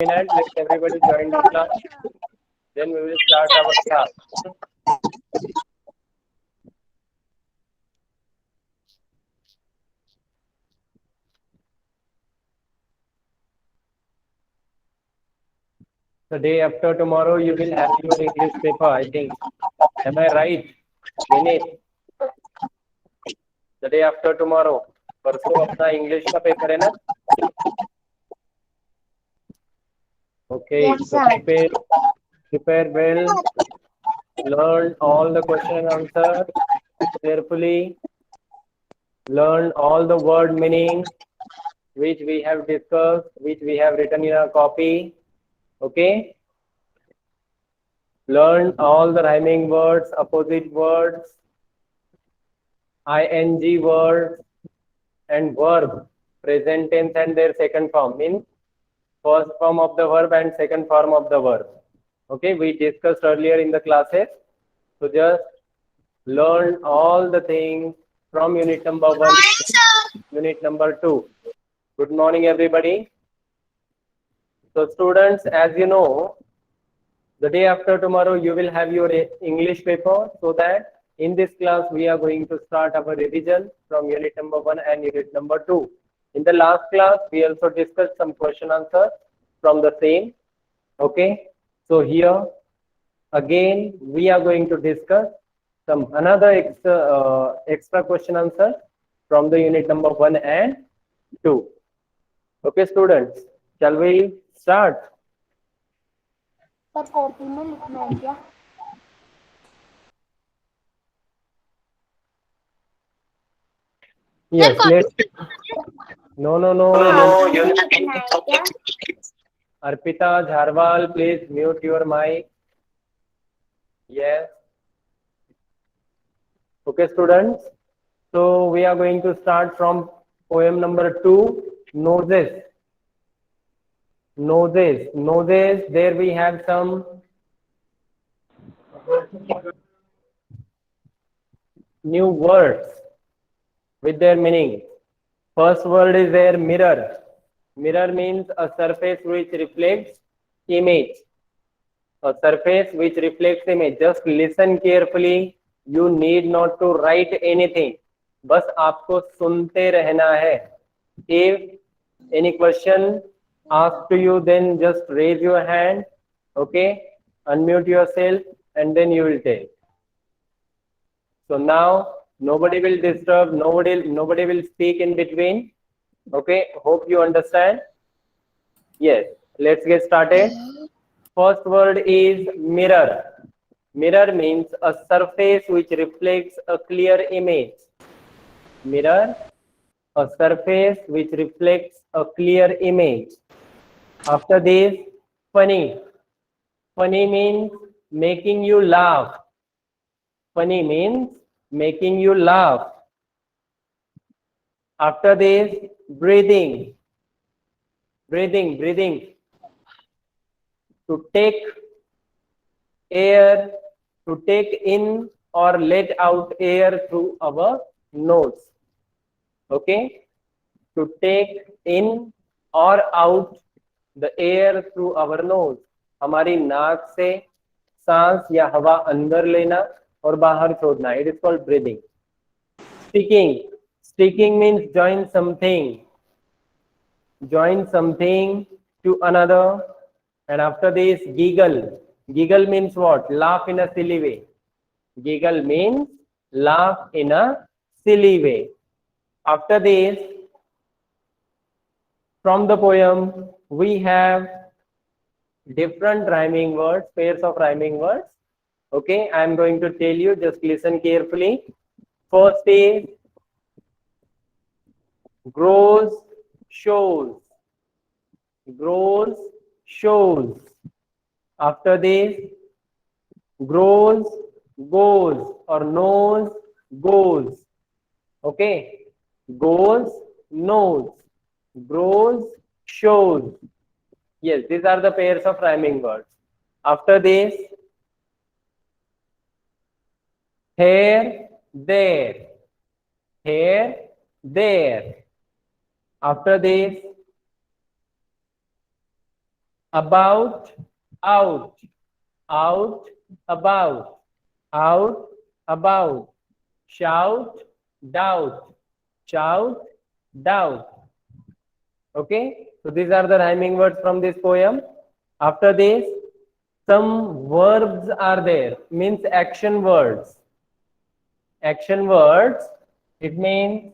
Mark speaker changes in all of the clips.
Speaker 1: Minute, let everybody join the class. Then we will start our class. The day after tomorrow, you will have your English paper, I think. Am I right? Vinit, the day after tomorrow. परसों अपना English का paper है ना? Okay,
Speaker 2: Yes,
Speaker 1: so
Speaker 2: sir.
Speaker 1: prepare well. Learn all the question and answer carefully. Learn all the word meaning which we have discussed, which we have written in our copy. Okay. Learn all the rhyming words, opposite words, ing words, and verb, present tense and their second form, means first form of the verb and second form of the verb. Okay, we discussed earlier in the classes. So just learn all the things from unit number 1, unit number 2. Good morning, everybody. So students, as you know, the day after tomorrow you will have your English paper, so that in this class we are going to start our revision from unit number 1 and unit number 2. In the last class we also discussed some question answers from the same. Okay, so here again we are going to discuss some another extra question answer from the unit number 1 and 2. Okay students, shall we start?
Speaker 2: Sir copy में लिखना है क्या?
Speaker 1: Yes, let's. No, no, no. You
Speaker 2: लिखना है क्या?
Speaker 1: Arpita Jharwal, please mute your mic. Yes. Okay, students. So we are going to start from poem number 2, Noses. Noses. Noses. There we have some new words with their meaning. First word is there, mirror. Mirror means a surface which reflects image. A surface which reflects image. Just listen carefully. You need not to write anything. बस आपको सुनते रहना है. If any question asked to you, then just raise your hand. Okay, unmute yourself, and then you will tell. So now nobody will disturb. Nobody will speak in between. Okay. Hope you understand. Yes. Let's get started. First word is mirror. Mirror means a surface which reflects a clear image. Mirror, a surface which reflects a clear image. After this, funny. Funny means making you laugh. Funny means making you laugh. After this, breathing. Breathing. To take air, to take in or let out air through our nose. Okay, to take in or out the air through our nose. हमारी नाक से सांस या हवा अंदर लेना और बाहर छोड़ना. It is called breathing. Sticking means join something to another. And after this, giggle means what? Laugh in a silly way. Giggle means laugh in a silly way. After this, from the poem, we have different rhyming words, pairs of rhyming words. Okay, I am going to tell you, just listen carefully. First is grows, shows. Grows, shows. After this, grows, goes, or knows, goes. Okay, goes, knows, grows, shows. Yes, these are the pairs of rhyming words. After this, here, there. Here, there. After this, about, out, out, about, out, about, shout, doubt, shout, doubt. Okay, so these are the rhyming words from this poem. After this, some verbs are there, means action words. Action words, it means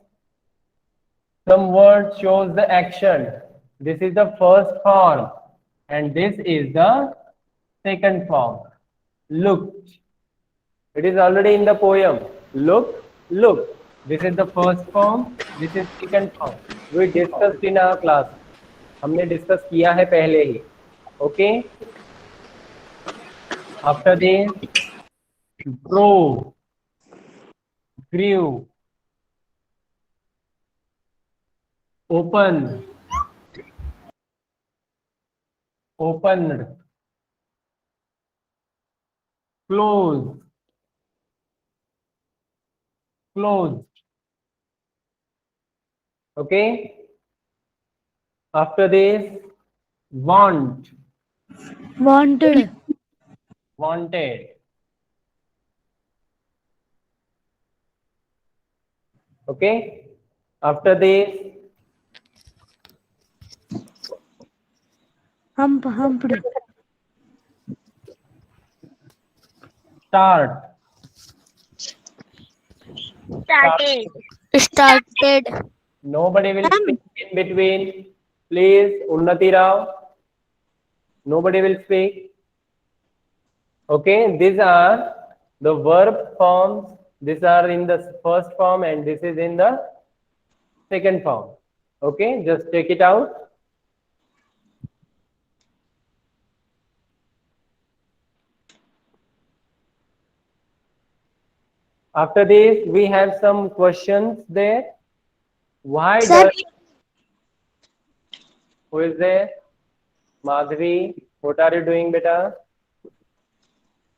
Speaker 1: some word shows the action. This is the first form and this is the second form. Looked. It is already in the poem. Look, look. This is the first form. This is second form. We discussed in our class. हमने discuss किया है पहले ही. Okay. After this, grow, grew, open, opened, close, closed. Okay. After this, want,
Speaker 3: Wanted.
Speaker 1: wanted. Okay. After this,
Speaker 3: Humped.
Speaker 1: start,
Speaker 2: Started.
Speaker 3: Started.
Speaker 1: nobody will speak in between. Please, Unnati Rao. Nobody will speak. Okay, these are the verb forms. These are in the first form and this is in the second form. Okay, just take it out. After this, we have some questions there. Why
Speaker 3: Sir.
Speaker 1: does, who is there? Madhvi, what are you doing, beta?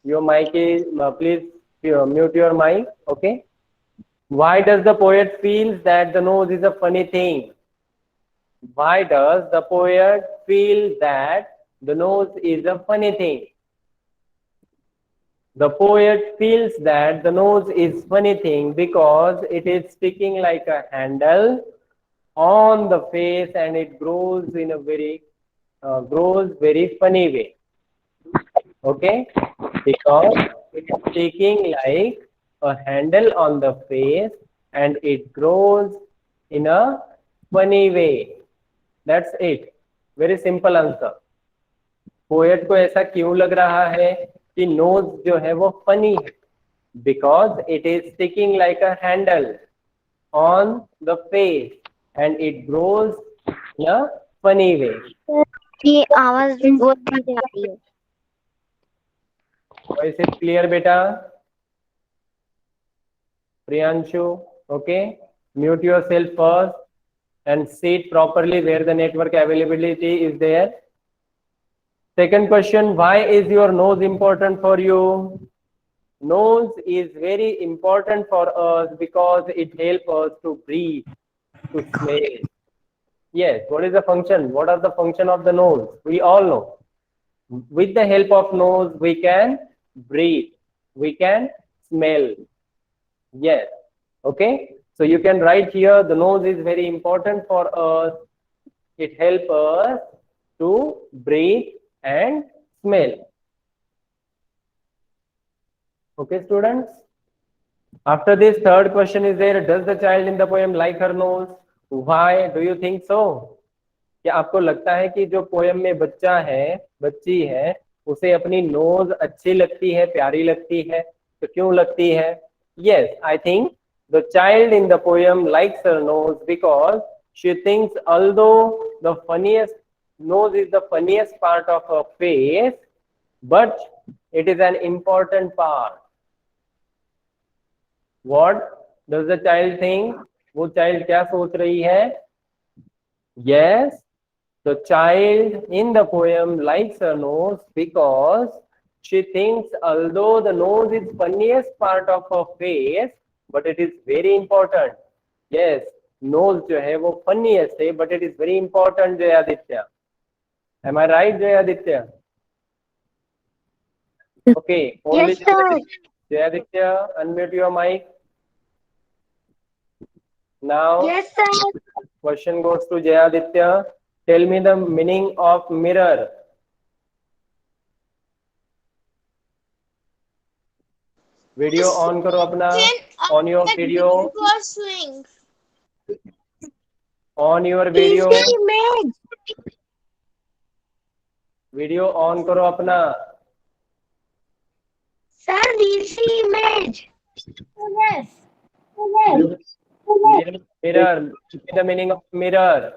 Speaker 1: Your mic is, please mute your mic, okay? Why does the poet feel that the nose is a funny thing? Why does the poet feel that the nose is a funny thing? The poet feels that the nose is funny thing because it is sticking like a handle on the face and it grows in a very funny way. Okay, because it is sticking like a handle on the face and it grows in a funny way. That's it. Very simple answer. Poet को ऐसा क्यों लग रहा है कि knows जो है वो फनी है? Because it is sticking like a handle on the face and it grows in a funny way.
Speaker 2: की आवाज बहुत धीरे आ रही है.
Speaker 1: वॉइस इज क्लियर बेटा? Priyanshu, okay, mute yourself first and sit properly where the network availability is there. Second question, why is your nose important for you? Nose is very important for us because it helps us to breathe, to smell. Yes, what is the function? What are the function of the nose? We all know. With the help of nose, we can breathe, we can smell. Yes, okay. So you can write here, the nose is very important for us. It helps us to breathe and smell. Okay, students. After this, third question is there. Does the child in the poem like her nose? Why do you think so? क्या आपको लगता है कि जो poem में बच्चा है, बच्ची है, उसे अपनी नोज अच्छी लगती है, प्यारी लगती है? तो क्यों लगती है? Yes, I think the child in the poem likes her nose because she thinks although the funniest nose is the funniest part of her face, but it is an important part. What does the child think? वो child क्या सोच रही है? Yes, the child in the poem likes her nose because she thinks although the nose is funniest part of her face, but it is very important. Yes, nose जो है वो funniest है, but it is very important, जय Aditya. Am I right, Jay Aditya? Okay, only
Speaker 2: Yes, sir.
Speaker 1: Jay Aditya, unmute your mic. Now,
Speaker 2: Yes, sir.
Speaker 1: question goes to Jay Aditya. Tell me the meaning of mirror. Video on करो अपना. On your video.
Speaker 2: Swing.
Speaker 1: On your video.
Speaker 2: image.
Speaker 1: Video on करो अपना.
Speaker 2: Sir, DC image. Yes.
Speaker 1: Mirror. Give me the meaning of mirror.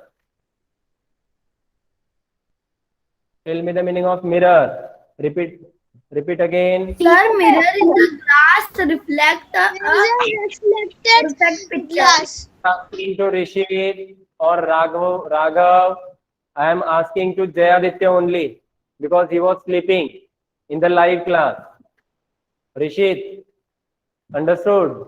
Speaker 1: Tell me the meaning of mirror. Repeat again.
Speaker 3: Sir, mirror is the glass reflect
Speaker 2: Reflected
Speaker 3: perfect picture.
Speaker 2: glass.
Speaker 1: Asking to Rishit or Raghav. I am asking to Jayaditya only because he was sleeping in the live class. Rishit, understood?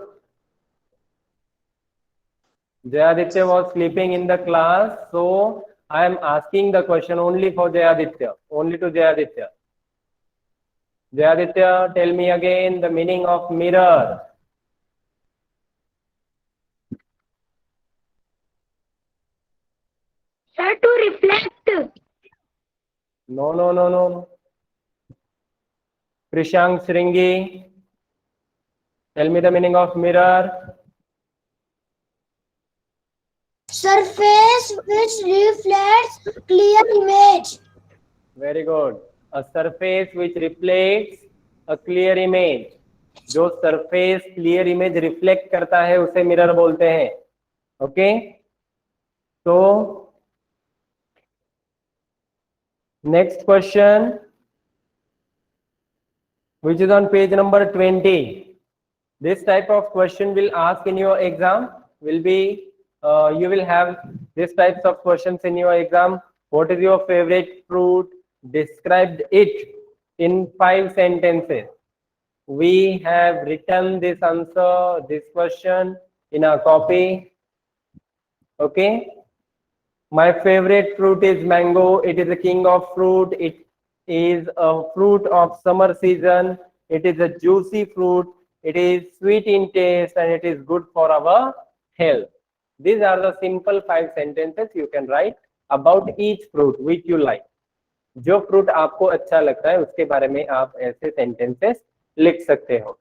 Speaker 1: Jayaditya was sleeping in the class, so I am asking the question only for Jayaditya, only to Jayaditya. Jayaditya, tell me again the meaning of mirror.
Speaker 2: Sir, to reflect.
Speaker 1: No. Krishank Sringi, tell me the meaning of mirror.
Speaker 2: Surface which reflects clear image.
Speaker 1: Very good. A surface which reflects a clear image. जो surface clear image reflect करता है उसे mirror बोलते हैं. Okay, तो next question which is on page number 20. This type of question will ask in your exam. Will be you will have this types of questions in your exam. What is your favorite fruit? Describe it in 5 sentences. We have written this answer, this question in our copy. Okay. My favorite fruit is mango. It is the king of fruit. It is a fruit of summer season. It is a juicy fruit. It is sweet in taste and it is good for our health. These are the simple 5 sentences you can write about each fruit which you like. जो fruit आपको अच्छा लगता है उसके बारे में आप ऐसे सेंटेंसेस लिख सकते हो.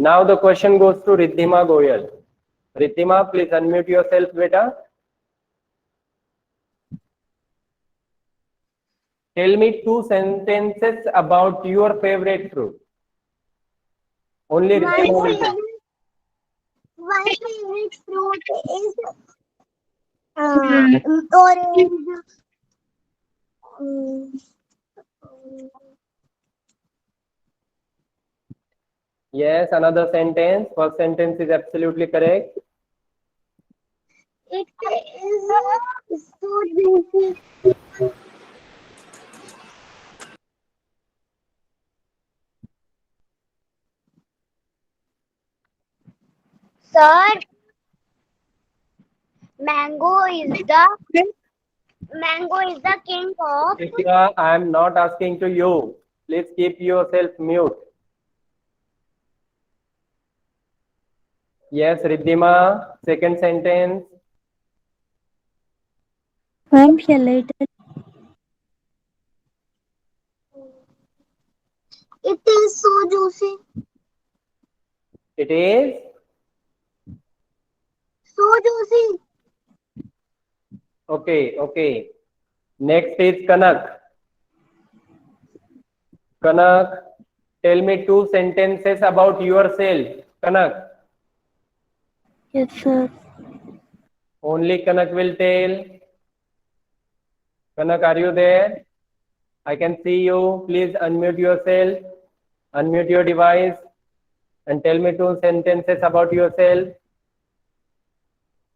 Speaker 1: Now the question goes to Riddhima Goyal. Riddhima, please unmute yourself बेटा. Tell me 2 sentences about your favorite fruit. Only Riddhima will tell.
Speaker 2: My favorite fruit is orange.
Speaker 1: Yes, another sentence. First sentence is absolutely correct.
Speaker 2: It is so juicy. Sir, mango is the king of.
Speaker 1: Ritika, I am not asking to you. Please keep yourself mute. Yes, Riddhima, second sentence.
Speaker 3: Whom shall I tell?
Speaker 2: It is so juicy.
Speaker 1: It is
Speaker 2: So juicy.
Speaker 1: okay. Next is Kanak. Kanak, tell me 2 sentences about yourself. Kanak,
Speaker 3: Yes, sir.
Speaker 1: only Kanak will tell. Kanak, are you there? I can see you. Please unmute yourself. Unmute your device and tell me 2 sentences about yourself.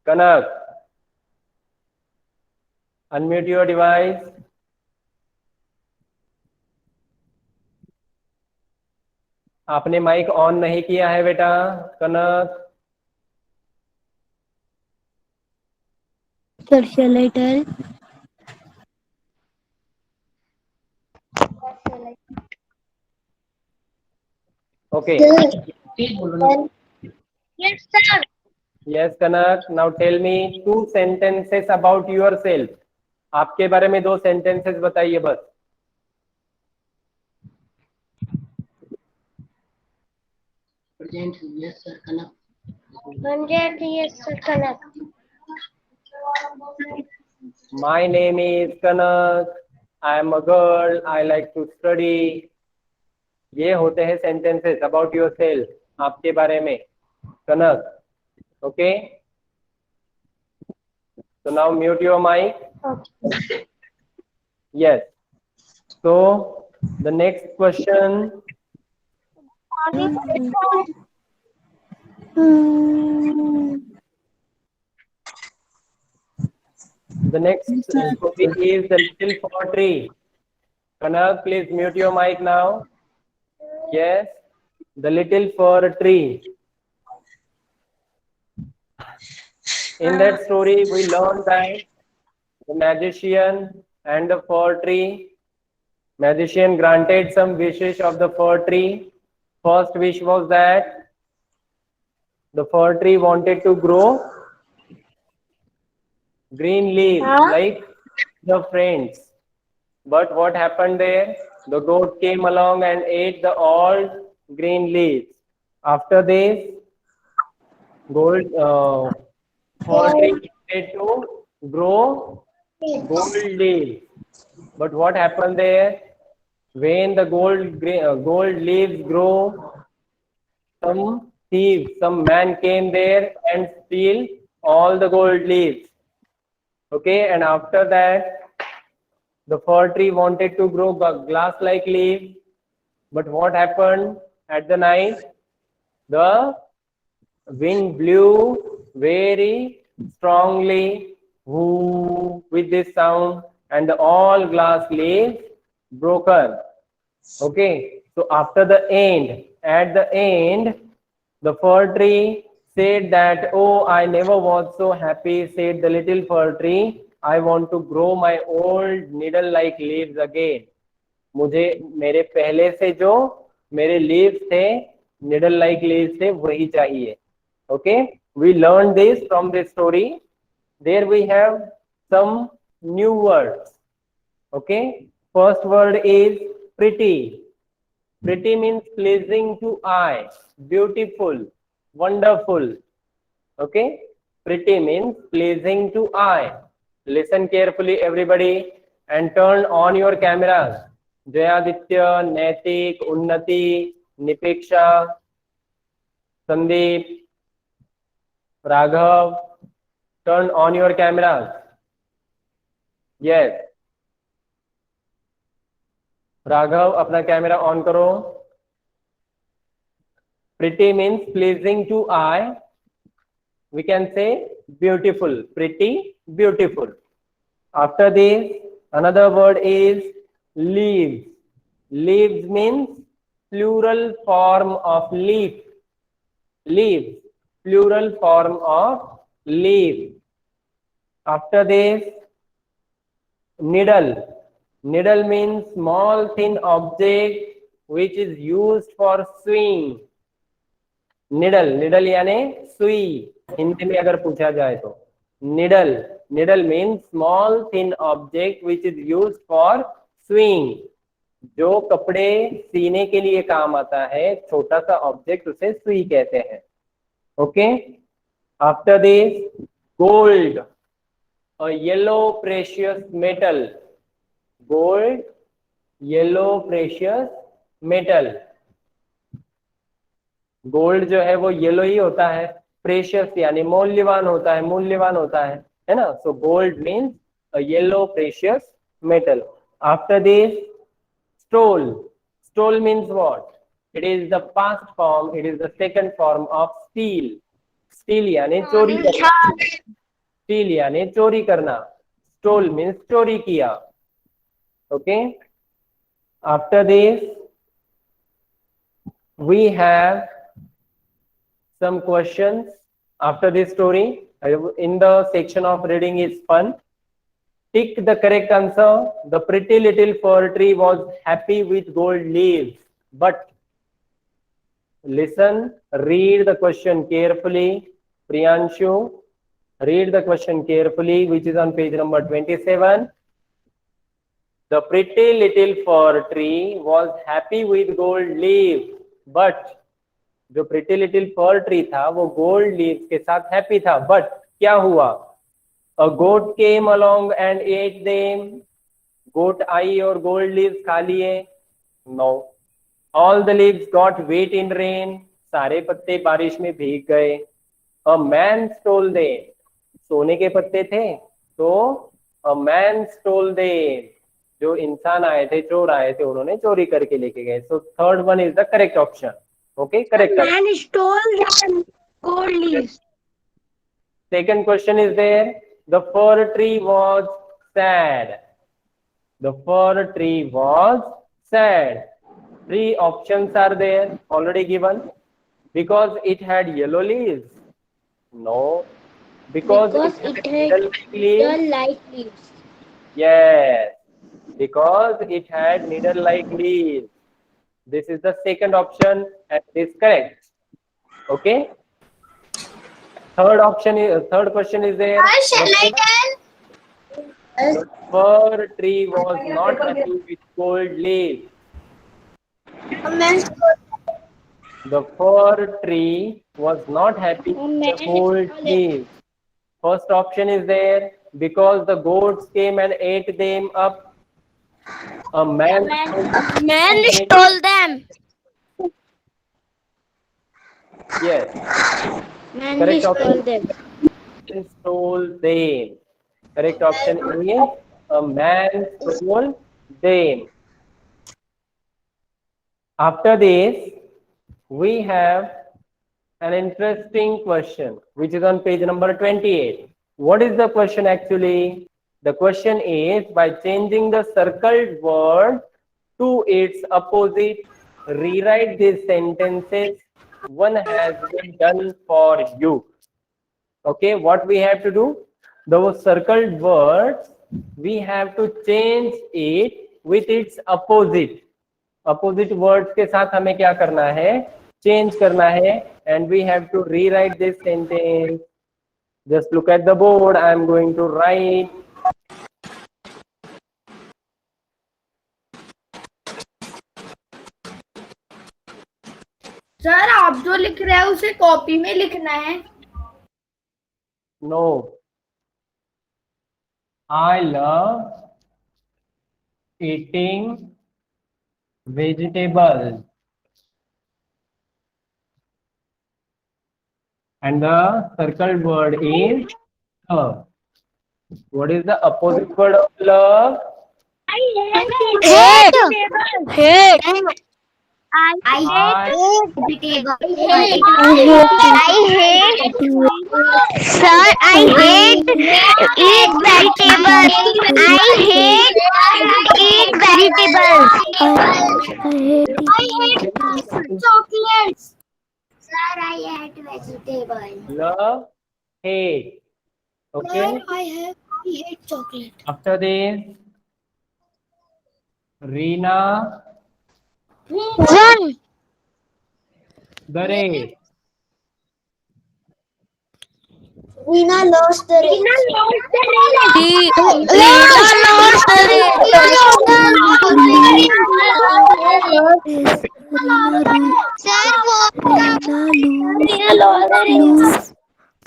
Speaker 1: Kanak, unmute your device. आपने mic on नहीं किया है बेटा. कनक,
Speaker 3: Sir, shall I tell?
Speaker 1: Okay.
Speaker 2: Yes, sir.
Speaker 1: Yes, Kanak. Now tell me 2 sentences about yourself. आपके बारे में 2 sentences बताइए बस.
Speaker 2: Yes, sir. Connect.
Speaker 1: My name is Kanak. I am a girl. I like to study. ये होते हैं sentences about yourself. आपके बारे में. Kanak. Okay. So now mute your mic.
Speaker 2: Okay.
Speaker 1: Yes. So the next question. The next story is the little fir tree. Kanak, please mute your mic now. Yes, the little fir tree. In that story, we learned that the magician and the fir tree. Magician granted some wishes of the fir tree. First wish was that the fir tree wanted to grow green leaves like the friends. But what happened there? The goat came along and ate the old green leaves. After this, fir tree wanted to grow gold leaves. But what happened there? When the gold leaves grow, some thieves, some man came there and steal all the gold leaves. Okay, and after that, the fir tree wanted to grow glass-like leaves, but what happened at the night? The wind blew very strongly, whoo, with this sound, and all glass leaves broken. Okay, so after the end, at the end, the fir tree said that, oh, I never was so happy, said the little fir tree. I want to grow my old needle-like leaves again. मुझे मेरे पहले से जो मेरे leaves थे, needle-like leaves थे, वही चाहिए. Okay, we learned this from this story. There we have some new words. Okay, first word is pretty. Pretty means pleasing to eye, beautiful, wonderful. Okay, pretty means pleasing to eye. Listen carefully, everybody, and turn on your cameras. Jayaditya, Naitik, Unnati, Nipeksha, Sandeep, Raghav, turn on your cameras. Yes. Raghav अपना camera on करो. Pretty means pleasing to eye. We can say beautiful. Pretty, beautiful. After this, another word is leaves. Leaves means plural form of leaf. Leaves, plural form of leaf. After this, needle. Needle means small thin object which is used for sewing. Needle यानी सुई. हिंदी में अगर पूछा जाए तो needle means small thin object which is used for sewing. जो कपड़े सीने के लिए काम आता है, छोटा सा ऑब्जेक्ट, उसे सुई कहते हैं. Okay. After this, gold, a yellow precious metal. Gold, yellow precious metal. Gold जो है वो येलो ही होता है. प्रेशियस यानी मूल्यवान होता है ना. So gold means a yellow precious metal. After this, stole. Stole means what? It is the past form, it is the second form of steal. Steal यानी चोरी करना. स्टील यानी चोरी करना. स्टोल मीन्स चोरी किया. Okay, after this we have some questions after this story. In the section of reading is fun. Tick the correct answer. The pretty little fir tree was happy with gold leaves. But listen, read the question carefully. Priyanshu, read the question carefully, which is on page number 27. The pretty little fir tree was happy with gold leaves. But जो pretty little फर tree था वो gold leaves के साथ happy था. But क्या हुआ? A goat came along and ate them. Goat आई और गोल्ड लीव्स खा लिए? No. All the leaves got wet in rain. सारे पत्ते बारिश में भीग गए. A man stole them. सोने के पत्ते थे तो अ मैन स्टोल देम. जो इंसान आए थे, चोर आए थे, उन्होंने चोरी करके लेके गए. So third one is the correct option. Okay, correct.
Speaker 3: Man stole the gold leaves.
Speaker 1: Second question is there. The fir tree was sad. The fir tree was sad. Three options are there already given. Because it had yellow leaves. No. Because it had
Speaker 2: needle-like leaves.
Speaker 1: Yes. Because it had needle-like leaves. This is the second option and it is correct. Okay. Third question is there. The fir tree was not happy with gold leaves. The fir tree was not happy with the gold leaves. First option is there. Because the goats came and ate them up. A man
Speaker 3: stole them.
Speaker 1: Yes.
Speaker 2: Man stole them.
Speaker 1: Stole them. Correct option is a man stole them. After this, we have an interesting question which is on page number 28. What is the question actually? The question is, by changing the circled word to its opposite, rewrite these sentences. One has been done for you. Okay, what we have to do? Those circled words, we have to change it with its opposite. Opposite words के साथ हमें क्या करना है? Change करना है, and we have to rewrite this sentence. Just look at the board. I am going to write.
Speaker 3: Sir आप जो लिख रहे हैं उसे कॉपी में लिखना है.
Speaker 1: No. I love eating vegetables. And the circled word is love. What is the opposite word of love?
Speaker 3: Hate.
Speaker 2: I hate vegetable.
Speaker 3: Sir, I hate eat vegetables. I hate eat vegetables.
Speaker 2: I hate chocolates. Sir, I hate vegetables.
Speaker 1: Love, hate. Okay.
Speaker 2: I hate chocolate.
Speaker 1: After this, Reena,
Speaker 3: One.
Speaker 1: the race.
Speaker 2: Reena lost the race.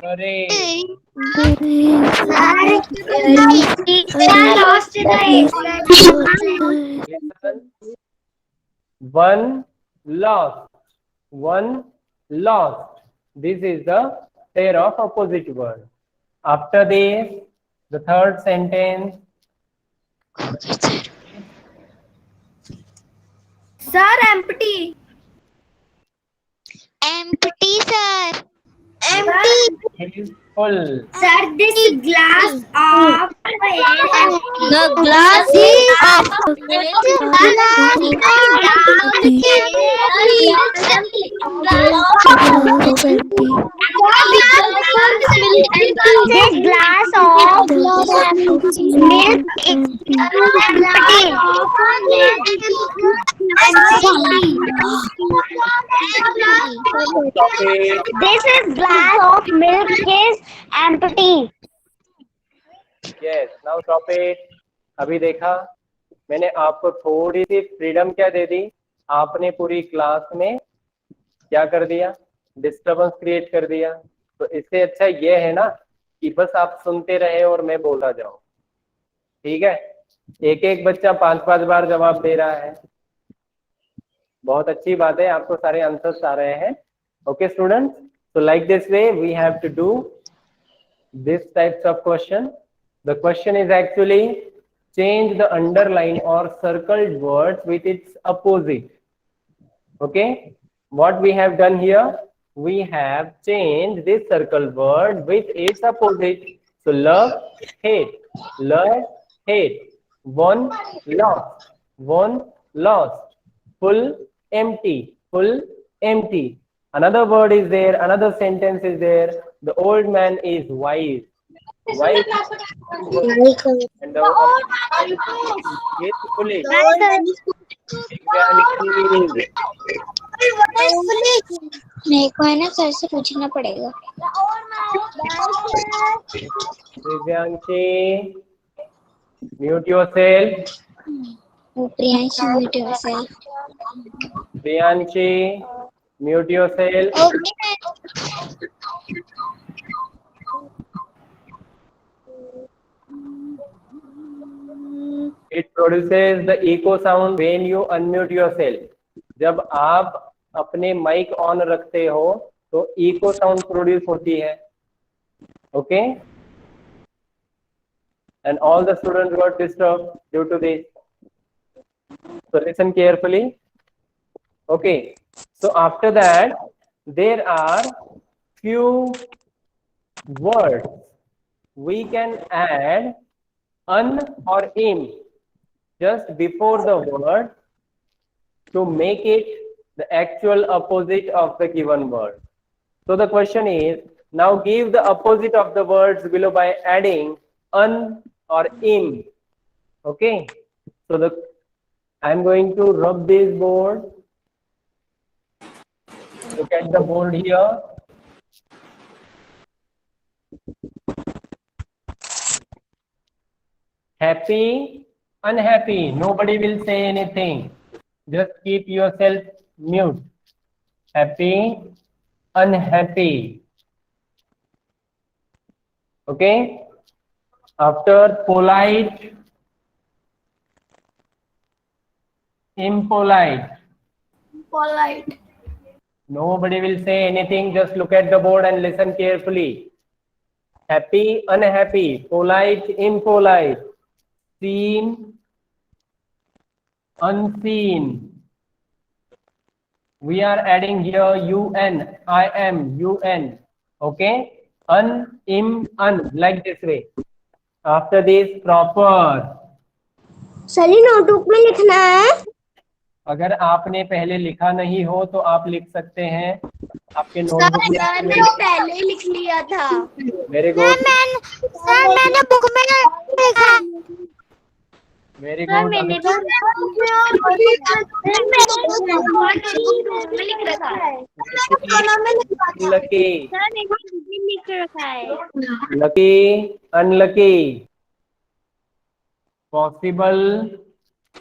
Speaker 1: The race. Listen. One lost. One lost. This is the pair of opposite word. After this, the third sentence.
Speaker 3: Sir, empty.
Speaker 4: Empty, sir.
Speaker 3: Empty.
Speaker 1: It is full.
Speaker 3: Sir, this glass of
Speaker 4: The glass is up.
Speaker 2: This glass of milk is
Speaker 1: Stop it.
Speaker 2: This is glass of milk is empty.
Speaker 1: Yes, now stop it. अभी देखा मैंने आपको थोड़ी सी freedom क्या दे दी, आपने पूरी class में क्या कर दिया, डिस्टरबेंस क्रिएट कर दिया। तो इससे अच्छा ये है ना कि बस आप सुनते रहे और मैं बोलता जाऊं। ठीक है, एक एक बच्चा 5-5 बार जवाब दे रहा है, बहुत अच्छी बात है, आपको सारे आंसर्स आ रहे हैं। Okay students, so like this way we have to do this types of question. The question is actually change the underline or circled words with its opposite. Okay, what we have done here, we have changed this circle word with its opposite. So love, hate, love, hate, won, lost, won, lost, full, empty, full, empty. Another word is there, another sentence is there. The old man is wise. Wise and the is foolish.
Speaker 4: मेरे को है ना sir से पूछना पड़ेगा।
Speaker 1: Divyanshi, mute yourself.
Speaker 4: Priyanshi mute yourself.
Speaker 1: Priyanshi, mute yourself. It produces the echo sound when you unmute yourself. जब आप अपने माइक ऑन रखते हो तो इको साउंड प्रोड्यूस होती है। Okay, and all the students got disturbed due to this. So listen carefully. Okay, so after that there are few words we can add un or im just before the word to make it the actual opposite of the given word. So the question is, now give the opposite of the words below by adding un or im. Okay, so I'm going to rub this board. Look at the board here. Happy, unhappy, nobody will say anything. Just keep yourself mute. Happy, unhappy. Okay. After polite, impolite.
Speaker 3: Polite.
Speaker 1: Nobody will say anything. Just look at the board and listen carefully. Happy, unhappy, polite, impolite, seen, unseen. We are adding here un, I am, un. Okay, un, im, un, like this way. After this, proper.
Speaker 2: सही notebook में लिखना है।
Speaker 1: अगर आपने पहले लिखा नहीं हो तो आप लिख सकते हैं आपके नोटबुक में।
Speaker 3: मैंने पहले ही लिख लिया था।
Speaker 1: वेरी गुड,
Speaker 4: सर मैंने बुक में लिखा।
Speaker 1: Very good. लकी,
Speaker 4: लिख रखा है।
Speaker 1: Lucky, unlucky, possible,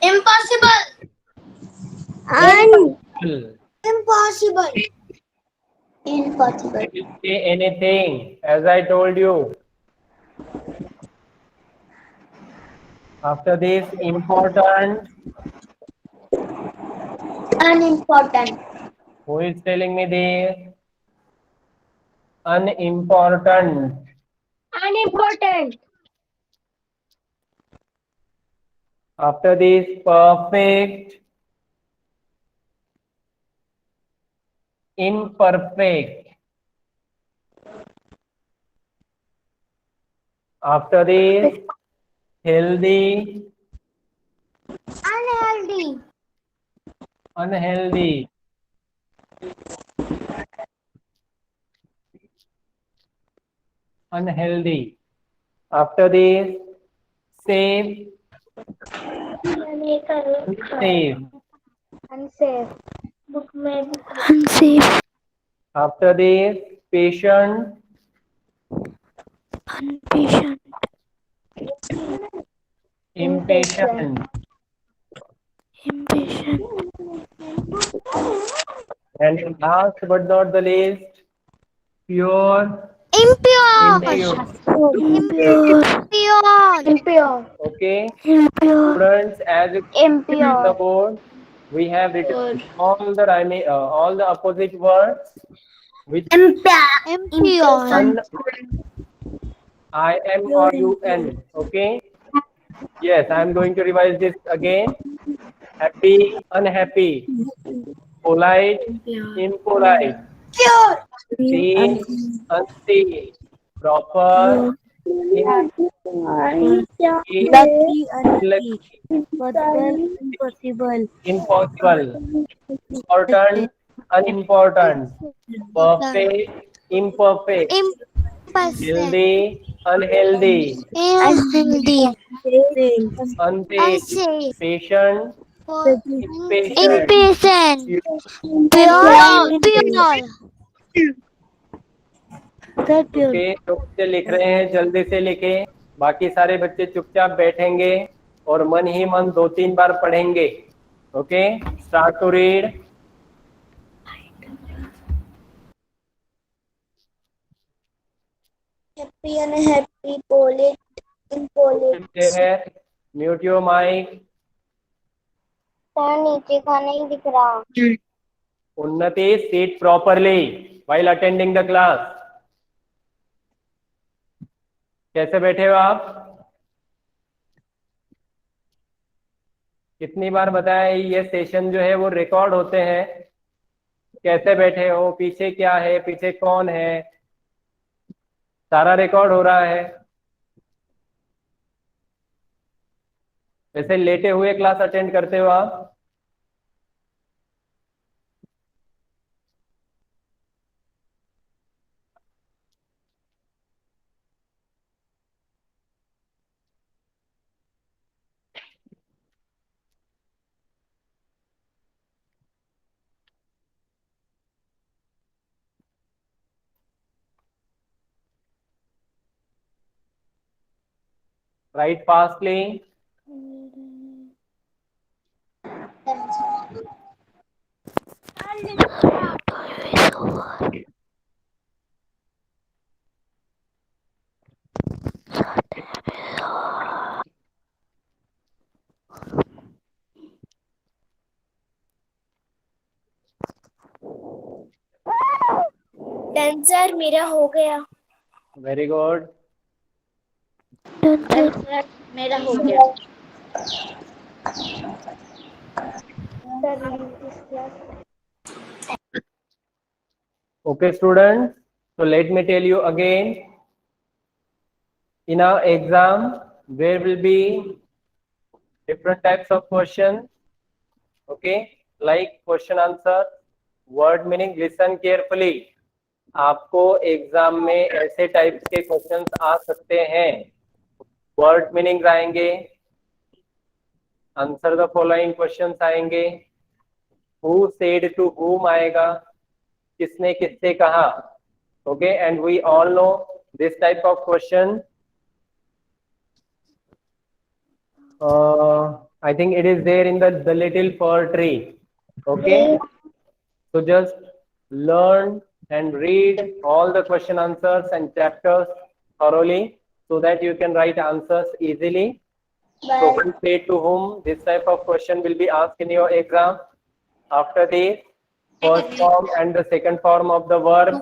Speaker 3: Impossible.
Speaker 2: Impossible.
Speaker 1: say anything as I told you. After this, important.
Speaker 2: Unimportant.
Speaker 1: Who is telling me this? Unimportant.
Speaker 2: Unimportant.
Speaker 1: After this, perfect. Imperfect. After this, healthy.
Speaker 2: Unhealthy.
Speaker 1: Unhealthy. unhealthy. After this, safe, unsafe.
Speaker 2: Unsafe.
Speaker 3: Book में
Speaker 4: unsafe,
Speaker 1: After this, patient,
Speaker 4: impatient,
Speaker 1: impatient.
Speaker 4: impatient,
Speaker 1: And last but not the least, pure,
Speaker 3: impure.
Speaker 1: impure.
Speaker 4: impure,
Speaker 2: Impure.
Speaker 1: Okay,
Speaker 4: impure,
Speaker 1: students, as you can see in the
Speaker 2: Impure.
Speaker 1: board, we have written all the all the opposite words with
Speaker 3: Impure.
Speaker 1: un, I am or you n. Okay. Yes, I am going to revise this again. Happy, unhappy, polite, impolite,
Speaker 3: Pure.
Speaker 1: seen, unseen, proper,
Speaker 2: Lucky,
Speaker 1: unlucky,
Speaker 2: impossible.
Speaker 1: impossible, important, unimportant, perfect, imperfect, healthy, unhealthy,
Speaker 3: Unhealthy.
Speaker 1: unsafe,
Speaker 3: Unsafe.
Speaker 1: patient, impatient,
Speaker 3: Impatient.
Speaker 1: pure.
Speaker 3: Pure.
Speaker 1: Okay, तो बच्चे लिख रहे हैं, जल्दी से लिखें। बाकी सारे बच्चे चुपचाप बैठेंगे और मन ही मन 2-3 बार पढ़ेंगे। Okay, start to read.
Speaker 3: Happy, unhappy, polite, impolite.
Speaker 1: Mute your mic.
Speaker 2: Sir नीचे का नहीं दिख रहा।
Speaker 1: Unnati, sit properly while attending the class. कैसे बैठे हो आप? कितनी बार बताया, ये सेशन जो है वो रिकॉर्ड होते हैं। कैसे बैठे हो, पीछे क्या है, पीछे कौन है, सारा रिकॉर्ड हो रहा है। वैसे लेटे हुए क्लास अटेंड करते हो आप? Write fastly.
Speaker 3: डन सर, मेरा हो गया।
Speaker 1: Very good.
Speaker 3: मेरा हो गया।
Speaker 1: Okay, students. So let me tell you again. In our exam, there will be different types of questions. Okay, like question answer, word meaning. Listen carefully. आपको exam में ऐसे types के क्वेश्चंस आ सकते हैं। वर्ड मीनिंग्स आएंगे, answer the following questions आएंगे, who said to whom आएगा, किसने किससे कहा। Okay, and we all know this type of question. I think it is there in the little fir tree. Okay, so just learn and read all the question answers and chapters thoroughly so that you can write answers easily. So who said to whom, this type of question will be asked in your exam. After this, first form and the second form of the verb,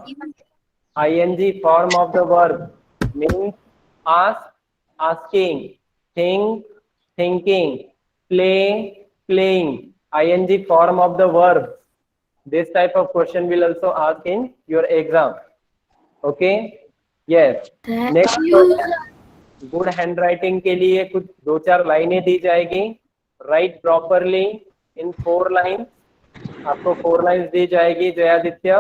Speaker 1: ing form of the verb means ask, asking, think, thinking, play, playing. Ing form of the verb. This type of question will also ask in your exam. Okay? Yes. Next question. Good hand writing के लिए कुछ 2-4 लाइनें दी जाएगी। Right properly in 4 line. आपको 4 lines दी जाएगी। जयादित्य,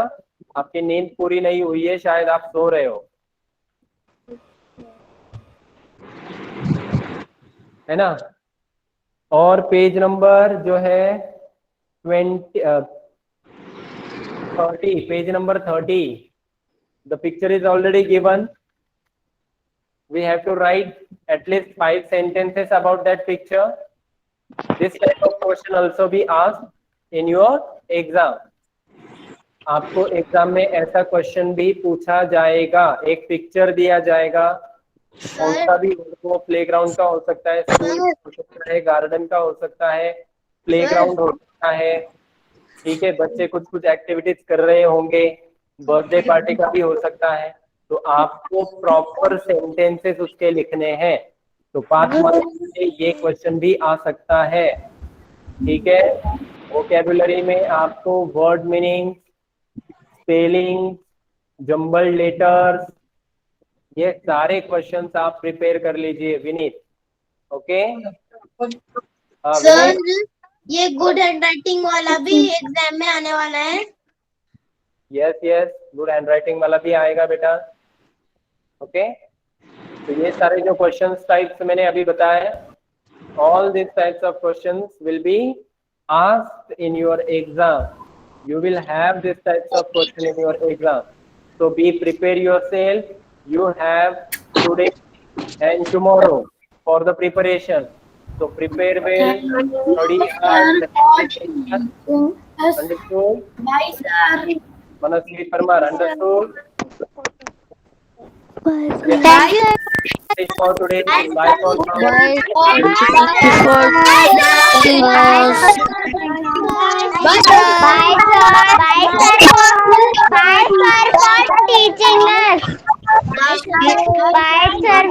Speaker 1: आपकी नींद पूरी नहीं हुई है, शायद आप सो रहे हो। है ना। और पेज नंबर जो है 30, page number 30, the picture is already given. We have to write at least 5 sentences about that picture. This type of question also be asked in your exam. आपको एग्जाम में ऐसा क्वेश्चन भी पूछा जाएगा, एक picture दिया जाएगा, कौन सा भी वो प्लेग्राउंड का हो सकता है, स्कूल हो सकता है, गार्डन का हो सकता है, प्लेग्राउंड हो सकता है, ठीक है, बच्चे कुछ कुछ एक्टिविटीज कर रहे होंगे, बर्थडे पार्टी का भी हो सकता है। तो आपको प्रॉपर सेंटेंसेस उसके लिखने हैं। तो 5 मार्क्स से ये क्वेश्चन भी आ सकता है, ठीक है। वोकैबुलरी में आपको word meaning, spelling, jumble letters, ये सारे क्वेश्चंस आप प्रिपेयर कर लीजिए विनीत। ओके
Speaker 2: सर, ये गुड हैंड राइटिंग वाला भी एग्जाम में आने वाला है?
Speaker 1: Yes yes, good hand writing वाला भी आएगा बेटा। ओके, तो ये सारे जो क्वेश्चंस टाइप्स मैंने अभी बताए, all these types of questions will be asked in your exam. You will have these types of questions in your exam. So be prepare yourself. You have today and tomorrow for the preparation. So prepare well, study hard. Understood?
Speaker 2: Bye sir.
Speaker 1: Manasvi Parmar, understood?
Speaker 2: Bye sir.
Speaker 1: That's for today. Bye for now.
Speaker 2: Bye sir for teaching us. Bye sir.